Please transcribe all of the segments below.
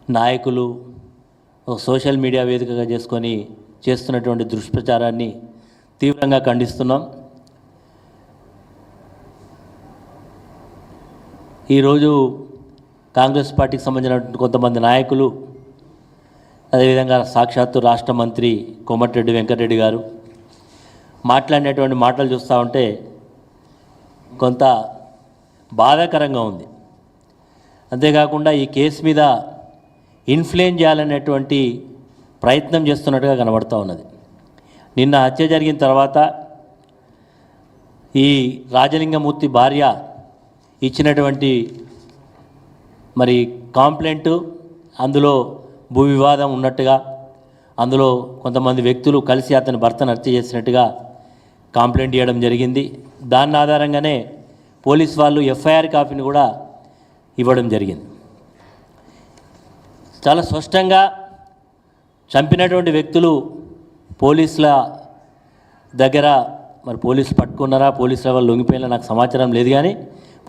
నాయకులు social media వేదికగా చేసుకొని చేస్తున్నటువంటి దుష్ప్రచారాన్ని తీవ్రంగా ఖండిస్తున్నాం. ఈరోజు కాంగ్రెస్ పార్టీకి సంబంధించిన కొంతమంది నాయకులు, అదేవిధంగా సాక్షాత్తు రాష్ట్ర మంత్రి కోమటిరెడ్డి వెంకటరెడ్డి గారు మాట్లాడినటువంటి మాటలు చూస్తూ ఉంటే కొంత బాధాకరంగా ఉంది. అంతేకాకుండా ఈ కేసు మీద ఇన్ఫ్లుయెన్స్ చేయాలనేటువంటి ప్రయత్నం చేస్తున్నట్టుగా కనబడుతూ ఉన్నది. నిన్న హత్య జరిగిన తర్వాత ఈ రాజలింగమూర్తి భార్య ఇచ్చినటువంటి మరి కాంప్లైంట్, అందులో భూ వివాదం ఉన్నట్టుగా, అందులో కొంతమంది వ్యక్తులు కలిసి అతని భర్తను హత్య చేసినట్టుగా కాంప్లైంట్ ఇవ్వడం జరిగింది. దాని ఆధారంగానే పోలీస్ వాళ్ళు ఎఫ్ఐఆర్ కాపీని కూడా ఇవ్వడం జరిగింది. చాలా స్పష్టంగా చంపినటువంటి వ్యక్తులు పోలీసుల దగ్గర, మరి పోలీసులు పట్టుకున్నారా, పోలీసుల వాళ్ళు లొంగిపోయినా నాకు సమాచారం లేదు, కానీ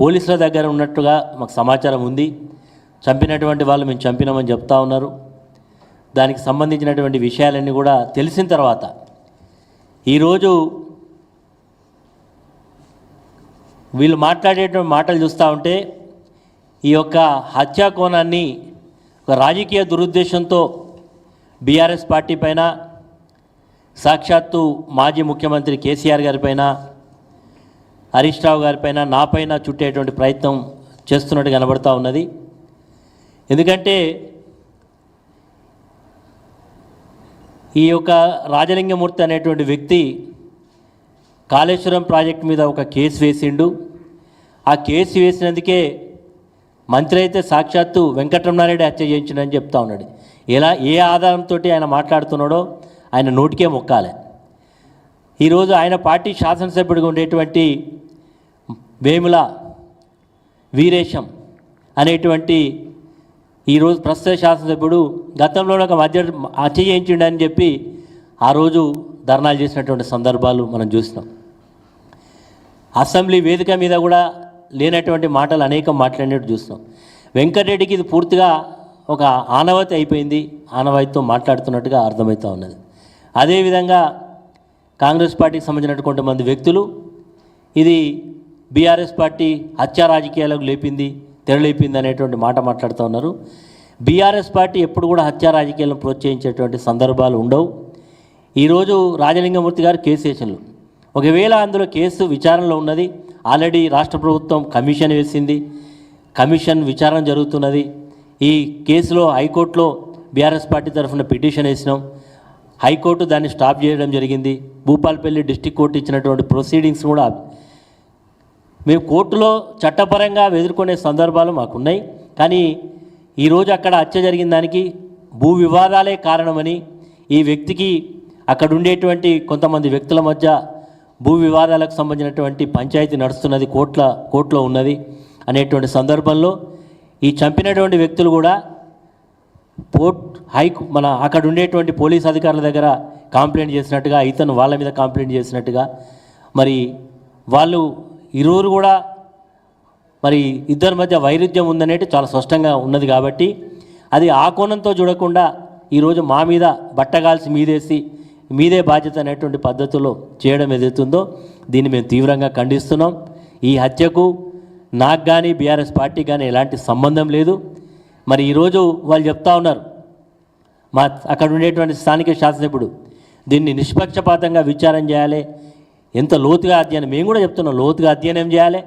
పోలీసుల దగ్గర ఉన్నట్టుగా మాకు సమాచారం ఉంది. చంపినటువంటి వాళ్ళు మేము చంపినామని చెప్తా ఉన్నారు. దానికి సంబంధించినటువంటి విషయాలన్నీ కూడా తెలిసిన తర్వాత ఈరోజు వీళ్ళు మాట్లాడేటువంటి మాటలు చూస్తూ ఉంటే ఈ యొక్క హత్యా కోణాన్ని ఒక రాజకీయ దురుద్దేశంతో బీఆర్ఎస్ పార్టీ పైన, సాక్షాత్తు మాజీ ముఖ్యమంత్రి కేసీఆర్ గారిపైన, హరీష్ రావు గారిపైన, నాపైన చుట్టేటువంటి ప్రయత్నం చేస్తున్నట్టు కనబడుతూ ఉన్నది. ఎందుకంటే ఈ యొక్క రాజలింగమూర్తి అనేటువంటి వ్యక్తి కాళేశ్వరం ప్రాజెక్టు మీద ఒక కేసు వేసిండు. ఆ కేసు వేసినందుకే మంత్రి అయితే సాక్షాత్తు వెంకటరమణారెడ్డి హత్య చేయించిండని చెప్తా ఉన్నాడు. ఏ ఆధారంతో ఆయన మాట్లాడుతున్నాడో ఆయన నోటికే మొక్కాలి. ఈరోజు ఆయన పార్టీ శాసనసభ్యుడిగా ఉండేటువంటి వేముల వీరేశం అనేటువంటి ఈరోజు ప్రస్తుత శాసనసభ్యుడు గతంలో ఒక హత్య చేయించిండని చెప్పి ఆ రోజు ధర్నాలు చేసినటువంటి సందర్భాలు మనం చూసినాం. అసెంబ్లీ వేదిక మీద కూడా లేనటువంటి మాటలు అనేకం మాట్లాడినట్టు చూస్తున్నాం. వెంకటరెడ్డికి ఇది పూర్తిగా ఒక ఆనవాయితీ అయిపోయింది, ఆనవాయితీతో మాట్లాడుతున్నట్టుగా అర్థమవుతూ ఉన్నది. అదేవిధంగా కాంగ్రెస్ పార్టీకి సంబంధించిన కొంతమంది వ్యక్తులు ఇది బీఆర్ఎస్ పార్టీ హత్యా రాజకీయాలకు తెరలేపింది అనేటువంటి మాట మాట్లాడుతూ ఉన్నారు. బీఆర్ఎస్ పార్టీ ఎప్పుడు కూడా హత్యా రాజకీయాలను ప్రోత్సహించేటువంటి సందర్భాలు ఉండవు. ఈరోజు రాజలింగమూర్తి గారు కేసు వేసినారు. ఒకవేళ అందులో కేసు విచారణలో ఉన్నది, ఆల్రెడీ రాష్ట్ర ప్రభుత్వం కమిషన్ వేసింది, కమిషన్ విచారణ జరుగుతున్నది. ఈ కేసులో హైకోర్టులో బీఆర్ఎస్ పార్టీ తరఫున పిటిషన్ వేసినాం. హైకోర్టు దాన్ని స్టాప్ చేయడం జరిగింది. భూపాలపల్లి డిస్టిక్ కోర్టు ఇచ్చినటువంటి ప్రొసీడింగ్స్ కూడా మేము కోర్టులో చట్టపరంగా ఎదుర్కొనే సందర్భాలు మాకున్నాయి. కానీ ఈరోజు అక్కడ హత్య జరిగిన దానికి భూ వివాదాలే కారణమని, ఈ వ్యక్తికి అక్కడ ఉండేటువంటి కొంతమంది వ్యక్తుల మధ్య భూ వివాదాలకు సంబంధించినటువంటి పంచాయతీ నడుస్తున్నది, కోర్టులో ఉన్నది అనేటువంటి సందర్భంలో ఈ చంపినటువంటి వ్యక్తులు కూడా అక్కడ ఉండేటువంటి పోలీస్ అధికారుల దగ్గర కంప్లైంట్ చేసినట్టుగా, ఇతను వాళ్ళ మీద కంప్లైంట్ చేసినట్టుగా, మరి వాళ్ళు ఇరువురు కూడా మరి ఇద్దరి మధ్య వైరుధ్యం ఉందనేది చాలా స్పష్టంగా ఉన్నది. కాబట్టి అది ఆ కోణంతో చూడకుండా ఈరోజు మా మీద బట్టగాల్సి మీదే బాధ్యత అనేటువంటి పద్ధతిలో చేయడం ఏదైతుందో దీన్ని మేము తీవ్రంగా ఖండిస్తున్నాం. ఈ హత్యకు నాకు కానీ బీఆర్ఎస్ పార్టీ కానీ ఎలాంటి సంబంధం లేదు. మరి ఈరోజు వాళ్ళు చెప్తా ఉన్నారు, అక్కడ ఉండేటువంటి స్థానిక శాసనసభ్యుడు దీన్ని నిష్పక్షపాతంగా విచారణ చేయాలి, ఎంత లోతుగా అధ్యయనం, మేము కూడా చెప్తున్నాం, లోతుగా అధ్యయనం చేయాలి,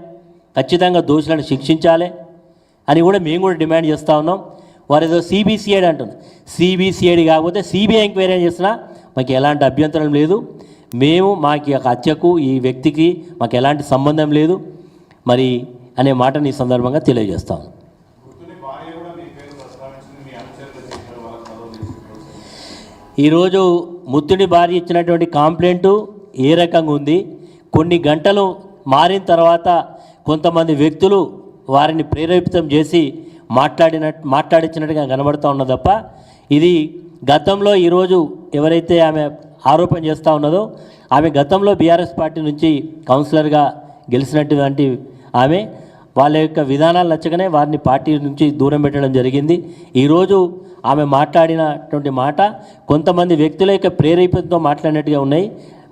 ఖచ్చితంగా దోషులను శిక్షించాలి అని కూడా మేము కూడా డిమాండ్ చేస్తూ ఉన్నాం. వారు ఏదో సిబిసిఐడి అంటున్నారు. సిబిసిఐడి కాకపోతే సిబిఐ ఎంక్వైరీ చేసినా మాకు ఎలాంటి అభ్యంతరం లేదు. మాకు హత్యకు ఈ వ్యక్తికి మాకు ఎలాంటి సంబంధం లేదు మరి అనే మాటని ఈ సందర్భంగా తెలియజేస్తాను. ఈరోజు ముత్తుడి భార్య ఇచ్చినటువంటి కంప్లైంటు ఏ రకంగా ఉంది, కొన్ని గంటలు మారిన తర్వాత కొంతమంది వ్యక్తులు వారిని ప్రేరేపితం చేసి మాట్లాడించినట్టుగా కనబడుతూ ఉన్నది తప్ప, ఇది గతంలో ఈరోజు ఎవరైతే ఆమె ఆరోపణ చేస్తూ ఉన్నదో ఆమె గతంలో బీఆర్ఎస్ పార్టీ నుంచి కౌన్సిలర్గా గెలిచినటువంటి ఆమె వాళ్ళ యొక్క విధానాలు నచ్చగానే వారిని పార్టీ నుంచి దూరం పెట్టడం జరిగింది. ఈరోజు ఆమె మాట్లాడినటువంటి మాట కొంతమంది వ్యక్తుల యొక్క ప్రేరేపణతో మాట్లాడినట్టుగా ఉన్నాయి.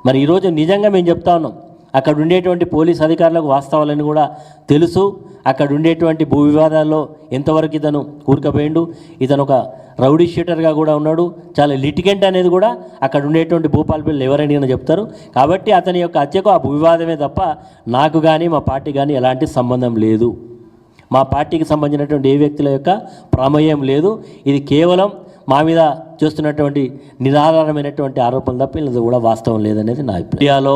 మరి ఈరోజు నిజంగా మేము చెప్తా ఉన్నాం, అక్కడ ఉండేటువంటి పోలీస్ అధికారులకు వాస్తవాలని కూడా తెలుసు. అక్కడ ఉండేటువంటి భూ వివాదాల్లో ఎంతవరకు ఇతను కూరుకుపోయిండు, ఇతను ఒక రౌడీ షీటర్గా కూడా ఉన్నాడు, చాలా లిటిగెంట్ అనేది కూడా అక్కడ ఉండేటువంటి భూపాలపల్లి ఎవరైనా చెప్తారు. కాబట్టి అతని యొక్క హత్యకు ఆ భూ వివాదమే తప్ప నాకు కానీ మా పార్టీ కానీ ఎలాంటి సంబంధం లేదు. మా పార్టీకి సంబంధించినటువంటి ఏ వ్యక్తుల యొక్క ప్రమేయం లేదు. ఇది కేవలం మా మీద చేస్తున్నటువంటి నిరాధారమైనటువంటి ఆరోపణలు తప్ప ఇది కూడా వాస్తవం లేదనేది నా అభిప్రాయం.